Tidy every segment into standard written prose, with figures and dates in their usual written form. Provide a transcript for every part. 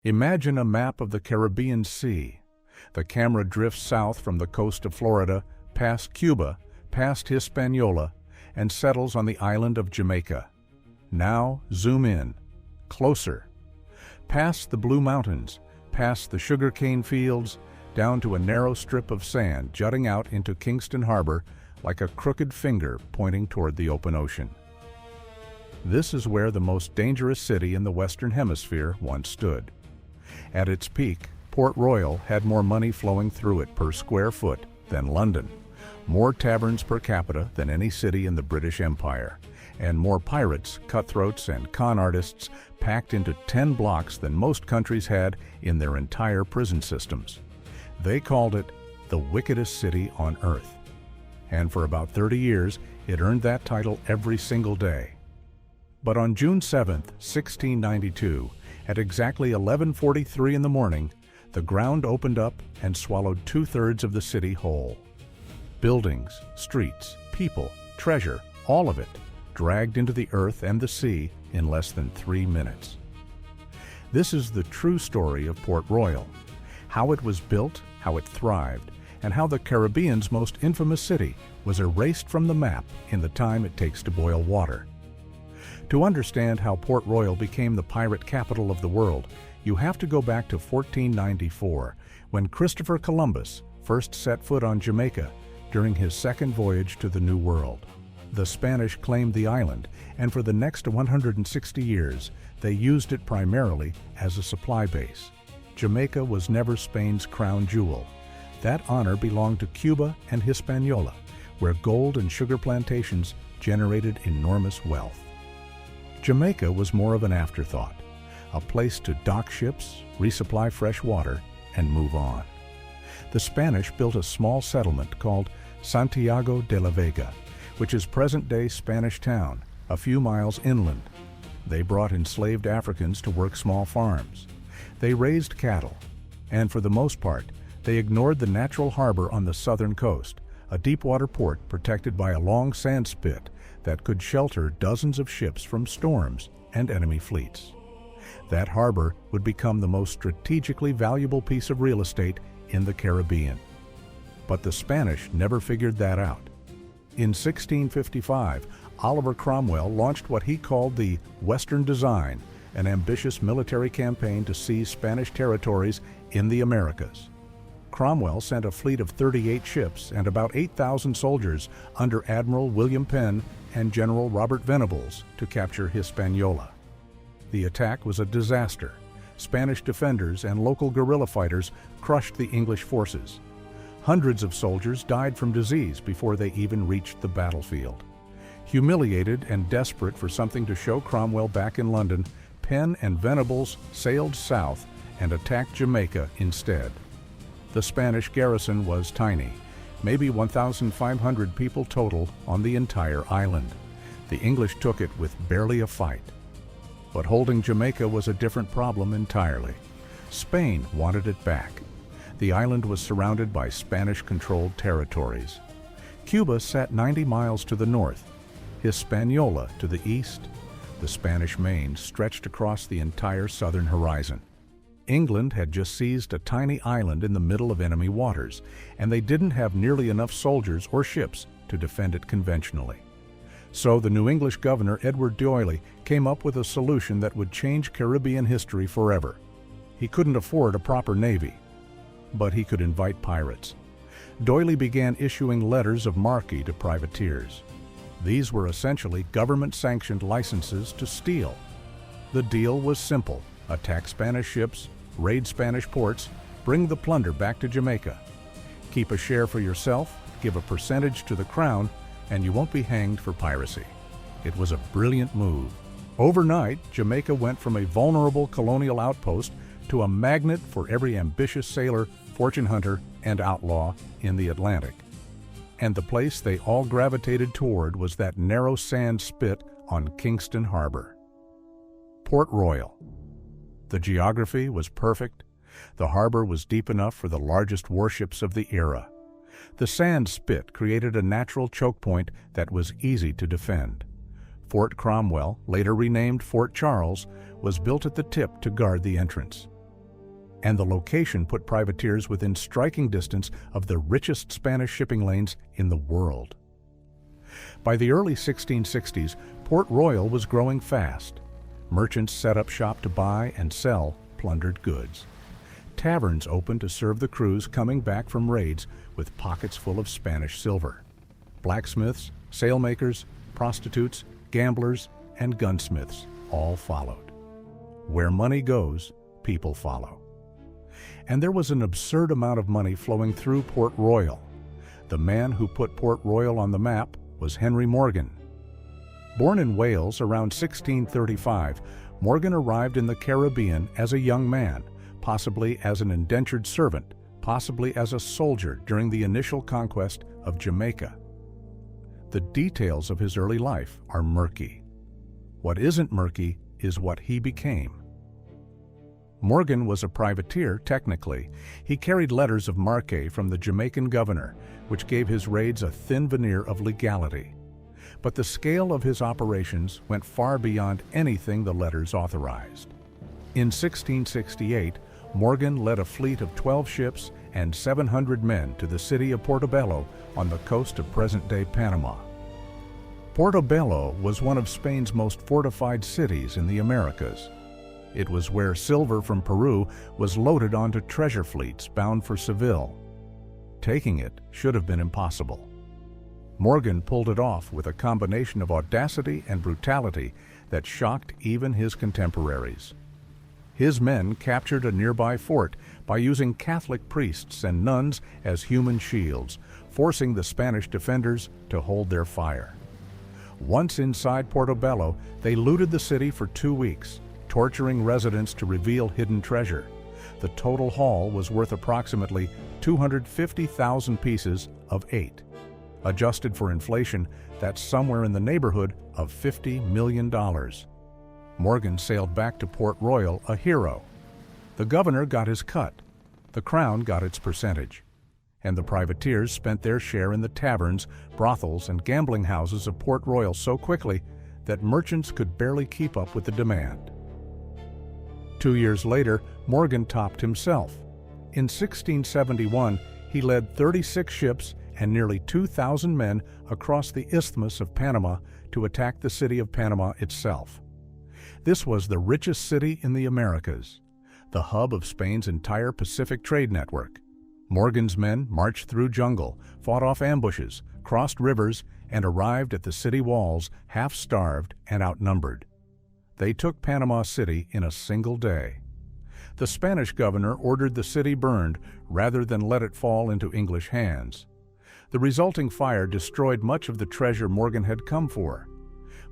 Imagine a map of the Caribbean Sea. The camera drifts south from the coast of Florida, past Cuba, past Hispaniola, and settles on the island of Jamaica. Now zoom in, closer, past the Blue Mountains, past the sugarcane fields, down to a narrow strip of sand jutting out into Kingston Harbor like a crooked finger pointing toward the open ocean. This is where the most dangerous city in the Western Hemisphere once stood. At its peak, Port Royal had more money flowing through it per square foot than London, more taverns per capita than any city in the British Empire, and more pirates, cutthroats, and con artists packed into 10 blocks than most countries had in their entire prison systems. They called it the wickedest city on earth. And for about 30 years, it earned that title every single day. But on June 7, 1692, at exactly 11:43 in the morning, the ground opened up and swallowed 2/3 of the city whole. Buildings, streets, people, treasure, all of it, dragged into the earth and the sea in less than 3 minutes. This is the true story of Port Royal, how it was built, how it thrived, and how the Caribbean's most infamous city was erased from the map in the time it takes to boil water. To understand how Port Royal became the pirate capital of the world, you have to go back to 1494, when Christopher Columbus first set foot on Jamaica during his second voyage to the New World. The Spanish claimed the island, and for the next 160 years, they used it primarily as a supply base. Jamaica was never Spain's crown jewel. That honor belonged to Cuba and Hispaniola, where gold and sugar plantations generated enormous wealth. Jamaica was more of an afterthought, a place to dock ships, resupply fresh water, and move on. The Spanish built a small settlement called Santiago de la Vega, which is present-day Spanish Town, a few miles inland. They brought enslaved Africans to work small farms. They raised cattle, and for the most part, they ignored the natural harbor on the southern coast, a deep-water port protected by a long sand spit that could shelter dozens of ships from storms and enemy fleets. That harbor would become the most strategically valuable piece of real estate in the Caribbean. But the Spanish never figured that out. In 1655, Oliver Cromwell launched what he called the Western Design, an ambitious military campaign to seize Spanish territories in the Americas. Cromwell sent a fleet of 38 ships and about 8,000 soldiers under Admiral William Penn and General Robert Venables to capture Hispaniola. The attack was a disaster. Spanish defenders and local guerrilla fighters crushed the English forces. Hundreds of soldiers died from disease before they even reached the battlefield. Humiliated and desperate for something to show Cromwell back in London, Penn and Venables sailed south and attacked Jamaica instead. The Spanish garrison was tiny, maybe 1,500 people total on the entire island. The English took it with barely a fight. But holding Jamaica was a different problem entirely. Spain wanted it back. The island was surrounded by Spanish-controlled territories. Cuba sat 90 miles to the north, Hispaniola to the east. The Spanish Main stretched across the entire southern horizon. England had just seized a tiny island in the middle of enemy waters, and they didn't have nearly enough soldiers or ships to defend it conventionally. So the new English governor, Edward D'Oyly, came up with a solution that would change Caribbean history forever. He couldn't afford a proper navy, but he could invite pirates. D'Oyly began issuing letters of marque to privateers. These were essentially government-sanctioned licenses to steal. The deal was simple: attack Spanish ships, raid Spanish ports, bring the plunder back to Jamaica. Keep a share for yourself, give a percentage to the crown, and you won't be hanged for piracy. It was a brilliant move. Overnight, Jamaica went from a vulnerable colonial outpost to a magnet for every ambitious sailor, fortune hunter, and outlaw in the Atlantic. And the place they all gravitated toward was that narrow sand spit on Kingston Harbor. Port Royal. The geography was perfect. The harbor was deep enough for the largest warships of the era. The sand spit created a natural choke point that was easy to defend. Fort Cromwell, later renamed Fort Charles, was built at the tip to guard the entrance. and the location put privateers within striking distance of the richest Spanish shipping lanes in the world. By the early 1660s, Port Royal was growing fast. Merchants set up shop to buy and sell plundered goods. Taverns opened to serve the crews coming back from raids with pockets full of Spanish silver. Blacksmiths, sailmakers, prostitutes, gamblers, and gunsmiths all followed. Where money goes, people follow. And there was an absurd amount of money flowing through Port Royal. The man who put Port Royal on the map was Henry Morgan. Born in Wales around 1635, Morgan arrived in the Caribbean as a young man, possibly as an indentured servant, possibly as a soldier during the initial conquest of Jamaica. The details of his early life are murky. What isn't murky is what he became. Morgan was a privateer, technically. He carried letters of marque from the Jamaican governor, which gave his raids a thin veneer of legality. But the scale of his operations went far beyond anything the letters authorized. In 1668, Morgan led a fleet of 12 ships and 700 men to the city of Portobello on the coast of present-day Panama. Portobello was one of Spain's most fortified cities in the Americas. It was where silver from Peru was loaded onto treasure fleets bound for Seville. Taking it should have been impossible. Morgan pulled it off with a combination of audacity and brutality that shocked even his contemporaries. His men captured a nearby fort by using Catholic priests and nuns as human shields, forcing the Spanish defenders to hold their fire. Once inside Portobello, they looted the city for 2 weeks, torturing residents to reveal hidden treasure. The total haul was worth approximately 250,000 pieces of 8. Adjusted for inflation, that's somewhere in the neighborhood of $50 million. Morgan sailed back to Port Royal a hero. The governor got his cut, the crown got its percentage, and the privateers spent their share in the taverns, brothels, and gambling houses of Port Royal so quickly that merchants could barely keep up with the demand. 2 years later, Morgan topped himself. In 1671, he led 36 ships and nearly 2,000 men across the Isthmus of Panama to attack the city of Panama itself. This was the richest city in the Americas, the hub of Spain's entire Pacific trade network. Morgan's men marched through jungle, fought off ambushes, crossed rivers, and arrived at the city walls half-starved and outnumbered. They took Panama City in a single day. The Spanish governor ordered the city burned rather than let it fall into English hands. The resulting fire destroyed much of the treasure Morgan had come for,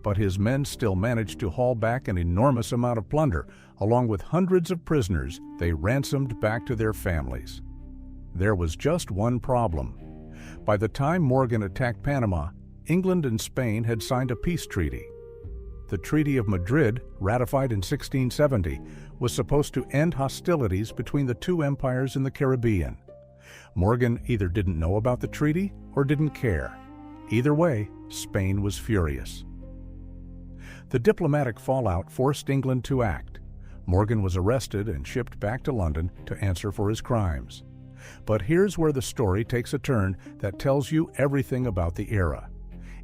but his men still managed to haul back an enormous amount of plunder, along with hundreds of prisoners they ransomed back to their families. There was just one problem. By the time Morgan attacked Panama, England and Spain had signed a peace treaty. The Treaty of Madrid, ratified in 1670, was supposed to end hostilities between the two empires in the Caribbean. Morgan either didn't know about the treaty or didn't care. Either way, Spain was furious. The diplomatic fallout forced England to act. Morgan was arrested and shipped back to London to answer for his crimes. But here's where the story takes a turn that tells you everything about the era.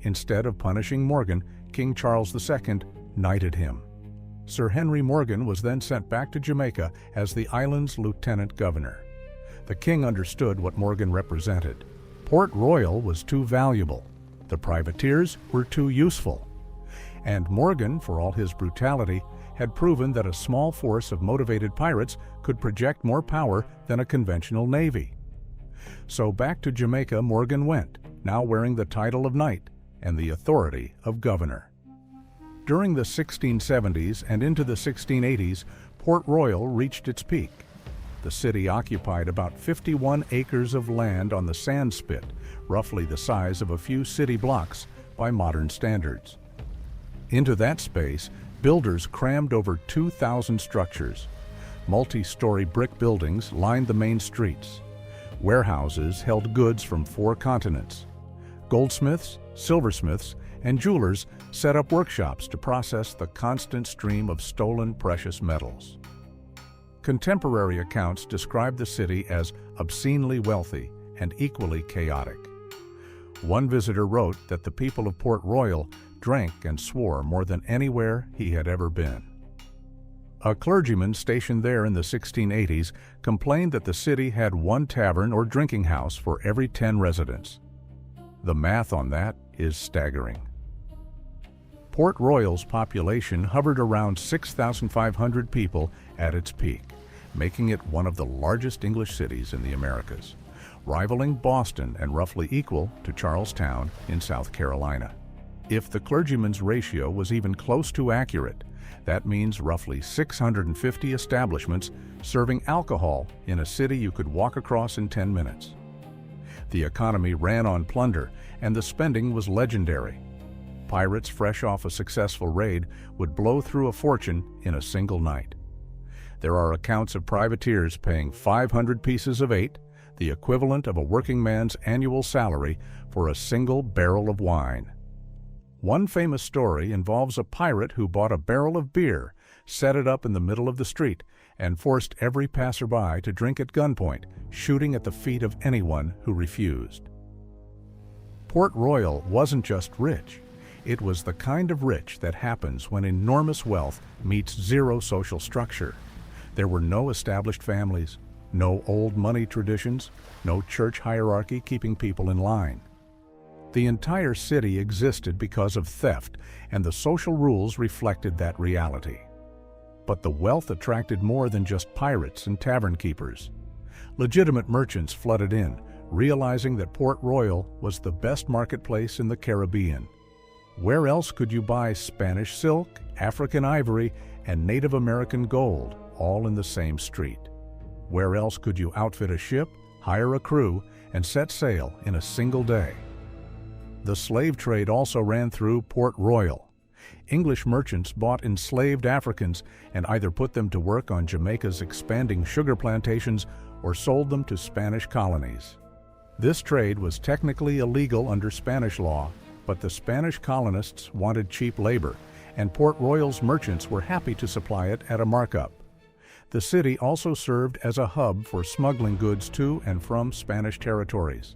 Instead of punishing Morgan, King Charles II knighted him. Sir Henry Morgan was then sent back to Jamaica as the island's lieutenant governor. The king understood what Morgan represented. Port Royal was too valuable. The privateers were too useful. And Morgan, for all his brutality, had proven that a small force of motivated pirates could project more power than a conventional navy. So back to Jamaica Morgan went, now wearing the title of knight and the authority of governor. During the 1670s and into the 1680s, Port Royal reached its peak. The city occupied about 51 acres of land on the sand spit, roughly the size of a few city blocks by modern standards. Into that space, builders crammed over 2,000 structures. Multi-story brick buildings lined the main streets. Warehouses held goods from 4 continents. Goldsmiths, silversmiths, and jewelers set up workshops to process the constant stream of stolen precious metals. Contemporary accounts describe the city as obscenely wealthy and equally chaotic. One visitor wrote that the people of Port Royal drank and swore more than anywhere he had ever been. A clergyman stationed there in the 1680s complained that the city had one tavern or drinking house for every 10 residents. The math on that is staggering. Port Royal's population hovered around 6,500 people at its peak, making it one of the largest English cities in the Americas, rivaling Boston and roughly equal to Charlestown in South Carolina. If the clergyman's ratio was even close to accurate, that means roughly 650 establishments serving alcohol in a city you could walk across in 10 minutes. The economy ran on plunder, and the spending was legendary. Pirates fresh off a successful raid would blow through a fortune in a single night. There are accounts of privateers paying 500 pieces of 8, the equivalent of a working man's annual salary, for a single barrel of wine. One famous story involves a pirate who bought a barrel of beer, set it up in the middle of the street, and forced every passerby to drink at gunpoint, shooting at the feet of anyone who refused. Port Royal wasn't just rich. It was the kind of rich that happens when enormous wealth meets zero social structure. There were no established families, no old money traditions, no church hierarchy keeping people in line. The entire city existed because of theft, and the social rules reflected that reality. But the wealth attracted more than just pirates and tavern keepers. Legitimate merchants flooded in, realizing that Port Royal was the best marketplace in the Caribbean. Where else could you buy Spanish silk, African ivory, and Native American gold, all in the same street? Where else could you outfit a ship, hire a crew, and set sail in a single day? The slave trade also ran through Port Royal. English merchants bought enslaved Africans and either put them to work on Jamaica's expanding sugar plantations or sold them to Spanish colonies. This trade was technically illegal under Spanish law, but the Spanish colonists wanted cheap labor, and Port Royal's merchants were happy to supply it at a markup. The city also served as a hub for smuggling goods to and from Spanish territories.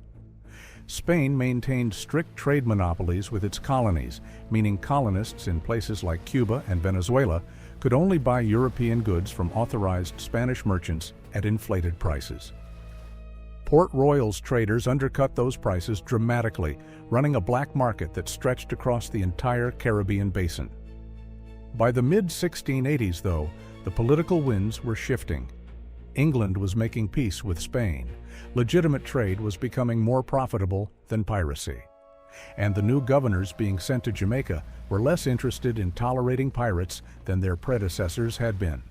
Spain maintained strict trade monopolies with its colonies, meaning colonists in places like Cuba and Venezuela could only buy European goods from authorized Spanish merchants at inflated prices. Port Royal's traders undercut those prices dramatically, running a black market that stretched across the entire Caribbean basin. By the mid-1680s, though, the political winds were shifting. England was making peace with Spain. Legitimate trade was becoming more profitable than piracy. And the new governors being sent to Jamaica were less interested in tolerating pirates than their predecessors had been.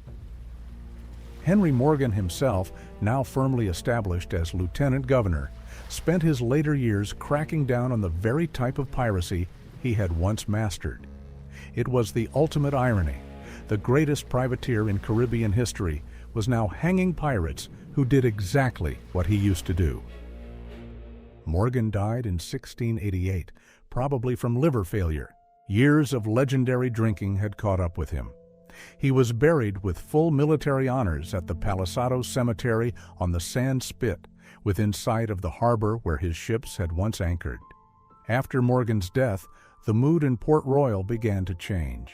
Henry Morgan himself, now firmly established as lieutenant governor, spent his later years cracking down on the very type of piracy he had once mastered. It was the ultimate irony. The greatest privateer in Caribbean history was now hanging pirates who did exactly what he used to do. Morgan died in 1688, probably from liver failure. Years of legendary drinking had caught up with him. He was buried with full military honors at the Palisado Cemetery on the Sand Spit, within sight of the harbor where his ships had once anchored. After Morgan's death, the mood in Port Royal began to change.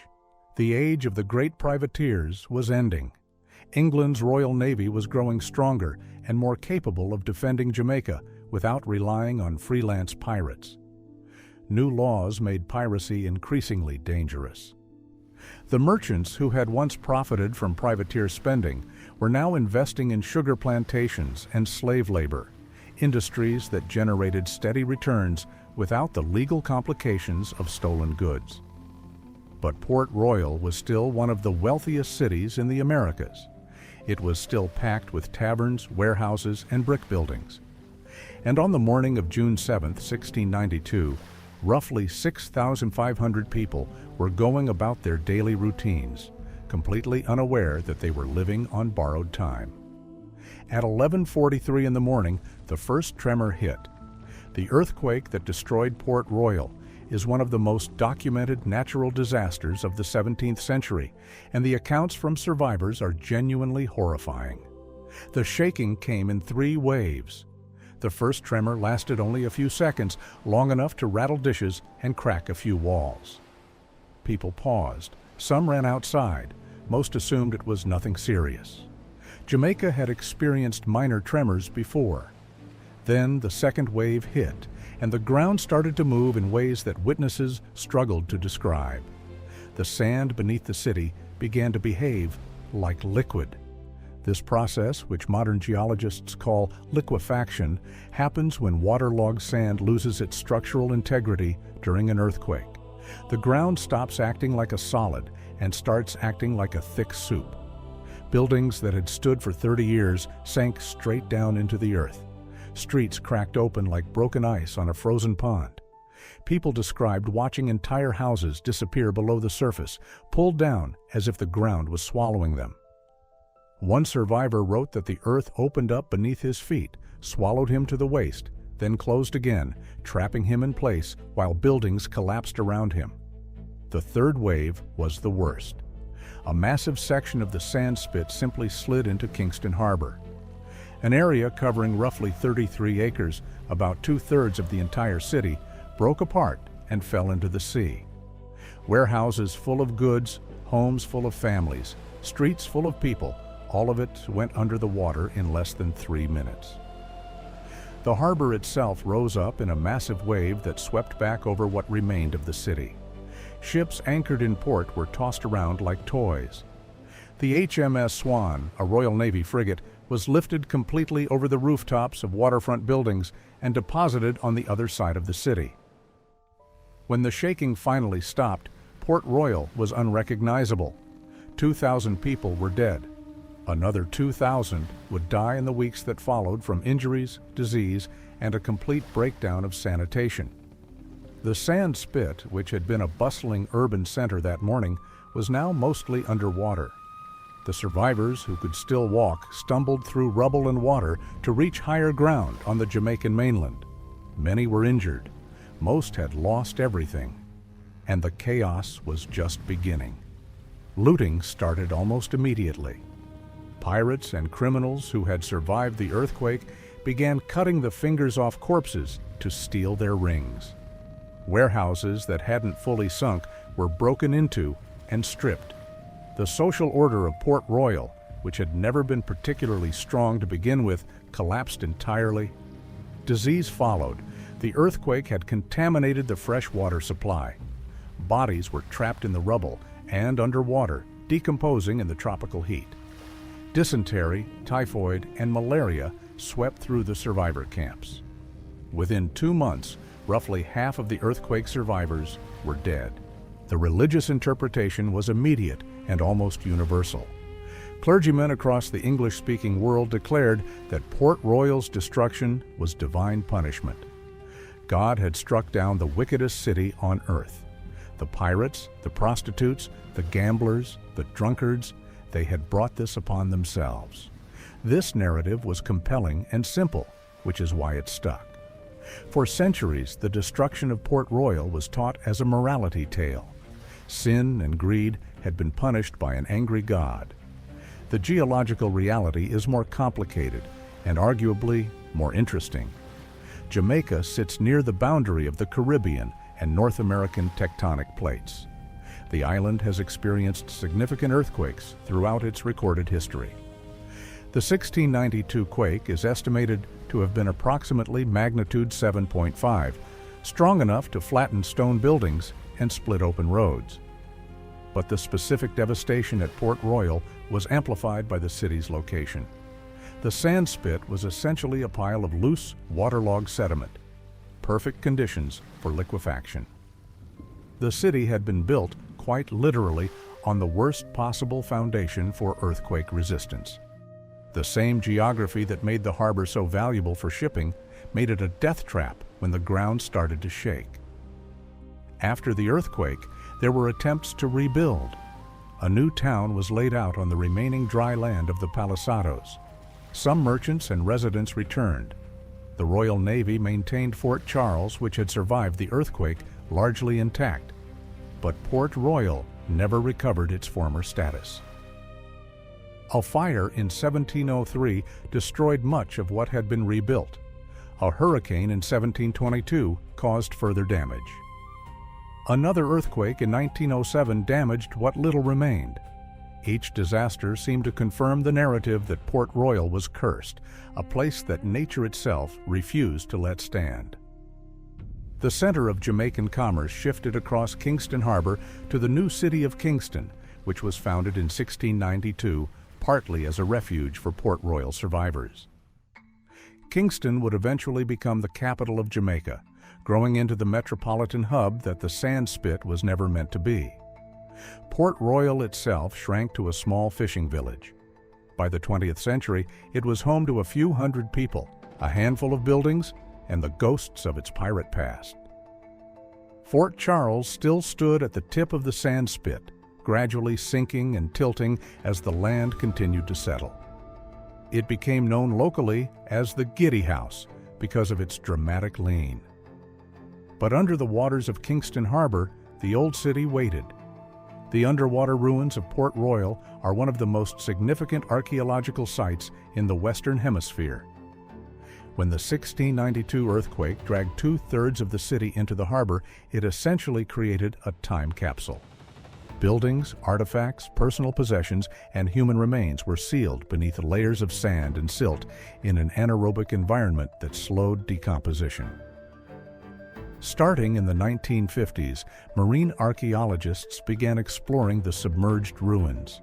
The age of the great privateers was ending. England's Royal Navy was growing stronger and more capable of defending Jamaica without relying on freelance pirates. New laws made piracy increasingly dangerous. The merchants who had once profited from privateer spending were now investing in sugar plantations and slave labor, industries that generated steady returns without the legal complications of stolen goods. But Port Royal was still one of the wealthiest cities in the Americas. It was still packed with taverns, warehouses, and brick buildings. And on the morning of June 7, 1692, roughly 6,500 people were going about their daily routines, completely unaware that they were living on borrowed time. At 11:43 in the morning, the first tremor hit. The earthquake that destroyed Port Royal is one of the most documented natural disasters of the 17th century, and the accounts from survivors are genuinely horrifying. The shaking came in 3 waves. The first tremor lasted only a few seconds, long enough to rattle dishes and crack a few walls. People paused. Some ran outside. Most assumed it was nothing serious. Jamaica had experienced minor tremors before. Then the second wave hit, and the ground started to move in ways that witnesses struggled to describe. The sand beneath the city began to behave like liquid. This process, which modern geologists call liquefaction, happens when waterlogged sand loses its structural integrity during an earthquake. The ground stops acting like a solid and starts acting like a thick soup. Buildings that had stood for 30 years sank straight down into the earth. Streets cracked open like broken ice on a frozen pond. People described watching entire houses disappear below the surface, pulled down as if the ground was swallowing them. One survivor wrote that the earth opened up beneath his feet, swallowed him to the waist, then closed again, trapping him in place while buildings collapsed around him. The third wave was the worst. A massive section of the sand spit simply slid into Kingston Harbor. An area covering roughly 33 acres, about 2/3 of the entire city, broke apart and fell into the sea. Warehouses full of goods, homes full of families, streets full of people, all of it went under the water in less than 3 minutes. The harbor itself rose up in a massive wave that swept back over what remained of the city. Ships anchored in port were tossed around like toys. The HMS Swan, a Royal Navy frigate, was lifted completely over the rooftops of waterfront buildings and deposited on the other side of the city. When the shaking finally stopped, Port Royal was unrecognizable. 2,000 people were dead. Another 2,000 would die in the weeks that followed from injuries, disease, and a complete breakdown of sanitation. The sand spit, which had been a bustling urban center that morning, was now mostly underwater. The survivors, who could still walk, stumbled through rubble and water to reach higher ground on the Jamaican mainland. Many were injured. Most had lost everything. And the chaos was just beginning. Looting started almost immediately. Pirates and criminals who had survived the earthquake began cutting the fingers off corpses to steal their rings. Warehouses that hadn't fully sunk were broken into and stripped. The social order of Port Royal, which had never been particularly strong to begin with, collapsed entirely. Disease followed. The earthquake had contaminated the fresh water supply. Bodies were trapped in the rubble and underwater, decomposing in the tropical heat. Dysentery, typhoid, and malaria swept through the survivor camps. Within 2 months, roughly half of the earthquake survivors were dead. The religious interpretation was immediate and almost universal. Clergymen across the English-speaking world declared that Port Royal's destruction was divine punishment. God had struck down the wickedest city on earth. The pirates, the prostitutes, the gamblers, the drunkards, they had brought this upon themselves. This narrative was compelling and simple, which is why it stuck. For centuries, the destruction of Port Royal was taught as a morality tale. Sin and greed had been punished by an angry God. The geological reality is more complicated and arguably more interesting. Jamaica sits near the boundary of the Caribbean and North American tectonic plates. The island has experienced significant earthquakes throughout its recorded history. The 1692 quake is estimated to have been approximately magnitude 7.5, strong enough to flatten stone buildings and split open roads. But the specific devastation at Port Royal was amplified by the city's location. The sand spit was essentially a pile of loose, waterlogged sediment, perfect conditions for liquefaction. The city had been built, quite literally, on the worst possible foundation for earthquake resistance. The same geography that made the harbor so valuable for shipping made it a death trap when the ground started to shake. After the earthquake, there were attempts to rebuild. A new town was laid out on the remaining dry land of the Palisados. Some merchants and residents returned. The Royal Navy maintained Fort Charles, which had survived the earthquake, largely intact, but Port Royal never recovered its former status. A fire in 1703 destroyed much of what had been rebuilt. A hurricane in 1722 caused further damage. Another earthquake in 1907 damaged what little remained. Each disaster seemed to confirm the narrative that Port Royal was cursed, a place that nature itself refused to let stand. The center of Jamaican commerce shifted across Kingston Harbor to the new city of Kingston, which was founded in 1692, partly as a refuge for Port Royal survivors. Kingston would eventually become the capital of Jamaica, growing into the metropolitan hub that the sand spit was never meant to be. Port Royal itself shrank to a small fishing village. By the 20th century, it was home to a few hundred people, a handful of buildings, and the ghosts of its pirate past. Fort Charles still stood at the tip of the sand spit, gradually sinking and tilting as the land continued to settle. It became known locally as the Giddy House because of its dramatic lean. But under the waters of Kingston Harbor, the old city waited. The underwater ruins of Port Royal are one of the most significant archaeological sites in the Western Hemisphere. When the 1692 earthquake dragged 2/3 of the city into the harbor, it essentially created a time capsule. Buildings, artifacts, personal possessions, and human remains were sealed beneath layers of sand and silt in an anaerobic environment that slowed decomposition. Starting in the 1950s, marine archaeologists began exploring the submerged ruins.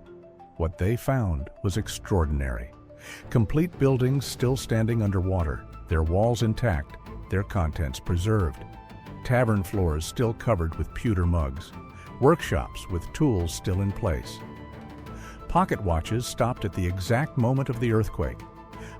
What they found was extraordinary. Complete buildings still standing underwater, their walls intact, their contents preserved. Tavern floors still covered with pewter mugs. Workshops with tools still in place. Pocket watches stopped at the exact moment of the earthquake.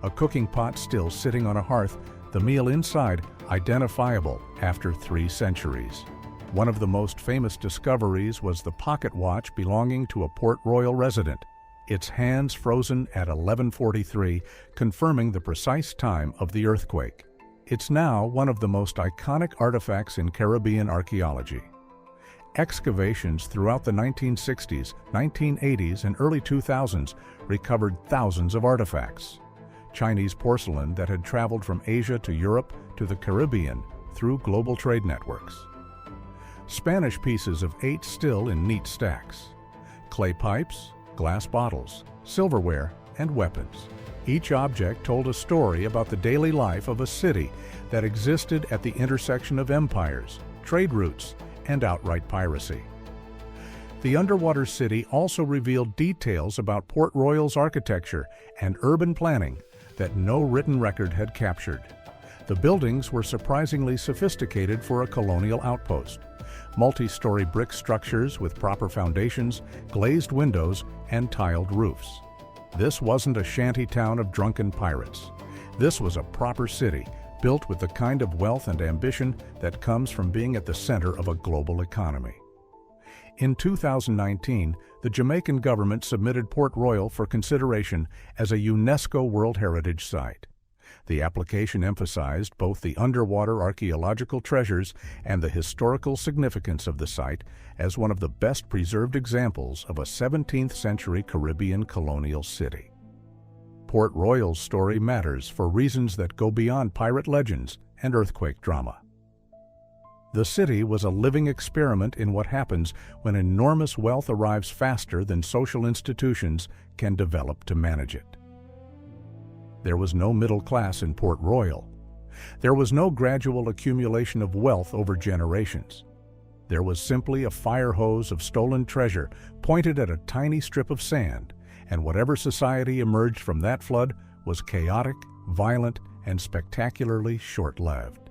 A cooking pot still sitting on a hearth, the meal inside identifiable after 3 centuries. One of the most famous discoveries was the pocket watch belonging to a Port Royal resident, its hands frozen at 11:43, confirming the precise time of the earthquake. It's now one of the most iconic artifacts in Caribbean archaeology. Excavations throughout the 1960s, 1980s, and early 2000s recovered thousands of artifacts. Chinese porcelain that had traveled from Asia to Europe to the Caribbean through global trade networks. Spanish pieces of 8 still in neat stacks. Clay pipes, glass bottles, silverware, and weapons. Each object told a story about the daily life of a city that existed at the intersection of empires, trade routes, and outright piracy. The underwater city also revealed details about Port Royal's architecture and urban planning that no written record had captured. The buildings were surprisingly sophisticated for a colonial outpost. Multi-story brick structures with proper foundations, glazed windows, and tiled roofs. This wasn't a shanty town of drunken pirates. This was a proper city, built with the kind of wealth and ambition that comes from being at the center of a global economy. In 2019, the Jamaican government submitted Port Royal for consideration as a UNESCO World Heritage Site. The application emphasized both the underwater archaeological treasures and the historical significance of the site as one of the best preserved examples of a 17th century Caribbean colonial city. Port Royal's story matters for reasons that go beyond pirate legends and earthquake drama. The city was a living experiment in what happens when enormous wealth arrives faster than social institutions can develop to manage it. There was no middle class in Port Royal. There was no gradual accumulation of wealth over generations. There was simply a fire hose of stolen treasure pointed at a tiny strip of sand, and whatever society emerged from that flood was chaotic, violent, and spectacularly short-lived.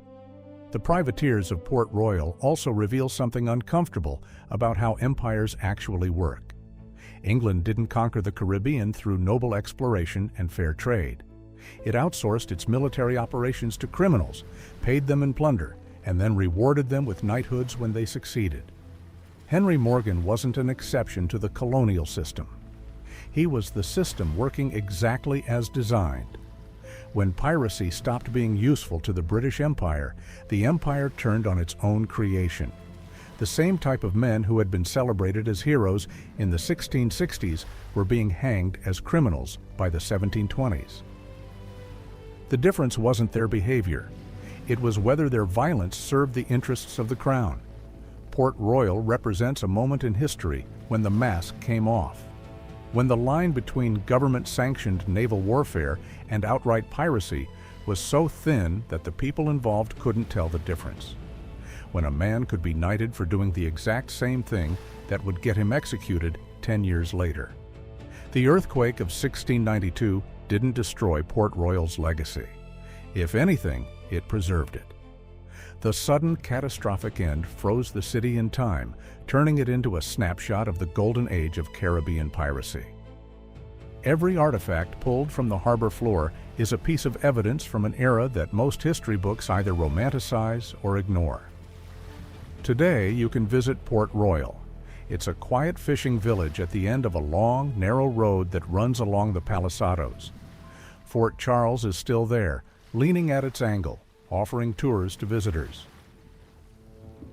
The privateers of Port Royal also reveal something uncomfortable about how empires actually work. England didn't conquer the Caribbean through noble exploration and fair trade. It outsourced its military operations to criminals, paid them in plunder, and then rewarded them with knighthoods when they succeeded. Henry Morgan wasn't an exception to the colonial system. He was the system working exactly as designed. When piracy stopped being useful to the British Empire, the empire turned on its own creation, The same type of men who had been celebrated as heroes in the 1660s were being hanged as criminals by the 1720s. The difference wasn't their behavior. It was whether their violence served the interests of the crown. Port Royal represents a moment in history when the mask came off, when the line between government-sanctioned naval warfare and outright piracy was so thin that the people involved couldn't tell the difference. When a man could be knighted for doing the exact same thing that would get him executed 10 years later. The earthquake of 1692 didn't destroy Port Royal's legacy. If anything, it preserved it. The sudden catastrophic end froze the city in time, turning it into a snapshot of the Golden Age of Caribbean piracy. Every artifact pulled from the harbor floor is a piece of evidence from an era that most history books either romanticize or ignore. Today, you can visit Port Royal. It's a quiet fishing village at the end of a long, narrow road that runs along the Palisados. Fort Charles is still there, leaning at its angle, offering tours to visitors.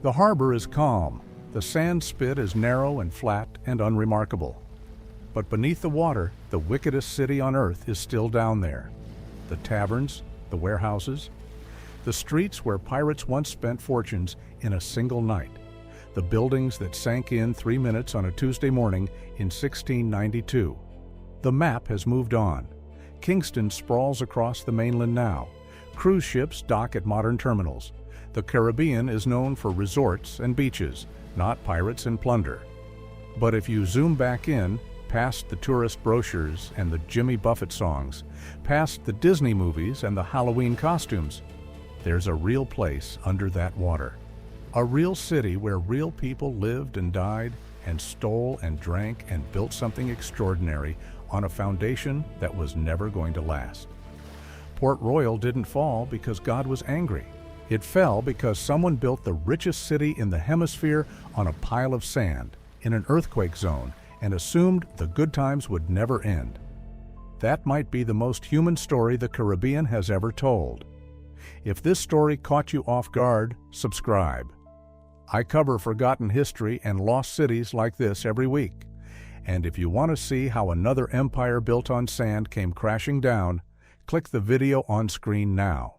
The harbor is calm. The sand spit is narrow and flat and unremarkable. But beneath the water, the wickedest city on earth is still down there. The taverns, the warehouses, the streets where pirates once spent fortunes in a single night, the buildings that sank in 3 minutes on a Tuesday morning in 1692. The map has moved on. Kingston sprawls across the mainland now. Cruise ships dock at modern terminals. The Caribbean is known for resorts and beaches, not pirates and plunder. But if you zoom back in, past the tourist brochures and the Jimmy Buffett songs, past the Disney movies and the Halloween costumes, there's a real place under that water. A real city where real people lived and died and stole and drank and built something extraordinary on a foundation that was never going to last. Port Royal didn't fall because God was angry. It fell because someone built the richest city in the hemisphere on a pile of sand in an earthquake zone and assumed the good times would never end. That might be the most human story the Caribbean has ever told. If this story caught you off guard, subscribe. I cover forgotten history and lost cities like this every week. And if you want to see how another empire built on sand came crashing down, click the video on screen now.